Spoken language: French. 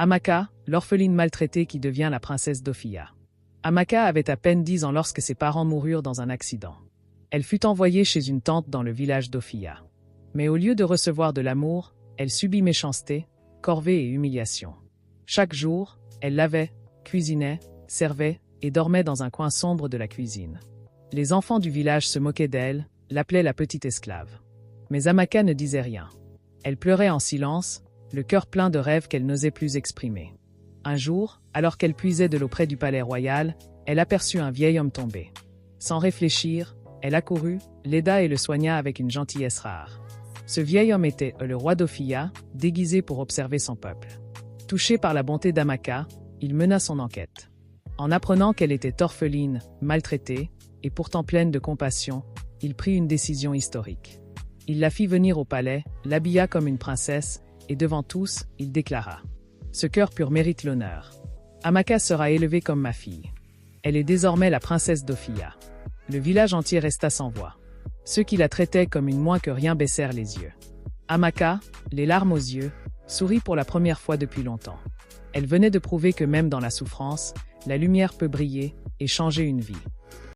Amaka, l'orpheline maltraitée qui devient la princesse d'Ophia. Amaka avait à peine 10 ans lorsque ses parents moururent dans un accident. Elle fut envoyée chez une tante dans le village d'Ophia. Mais au lieu de recevoir de l'amour, elle subit méchanceté, corvée et humiliation. Chaque jour, elle lavait, cuisinait, servait et dormait dans un coin sombre de la cuisine. Les enfants du village se moquaient d'elle, l'appelaient la petite esclave. Mais Amaka ne disait rien. Elle pleurait en silence, le cœur plein de rêves qu'elle n'osait plus exprimer. Un jour, alors qu'elle puisait de l'eau près du palais royal, elle aperçut un vieil homme tombé. Sans réfléchir, elle accourut, l'aida et le soigna avec une gentillesse rare. Ce vieil homme était le roi d'Ophia, déguisé pour observer son peuple. Touché par la bonté d'Amaka, il mena son enquête. En apprenant qu'elle était orpheline, maltraitée, et pourtant pleine de compassion, il prit une décision historique. Il la fit venir au palais, l'habilla comme une princesse, et devant tous, il déclara : « Ce cœur pur mérite l'honneur. Amaka sera élevée comme ma fille. Elle est désormais la princesse d'Ophia. » Le village entier resta sans voix. Ceux qui la traitaient comme une moins que rien baissèrent les yeux. Amaka, les larmes aux yeux, sourit pour la première fois depuis longtemps. Elle venait de prouver que même dans la souffrance, la lumière peut briller et changer une vie.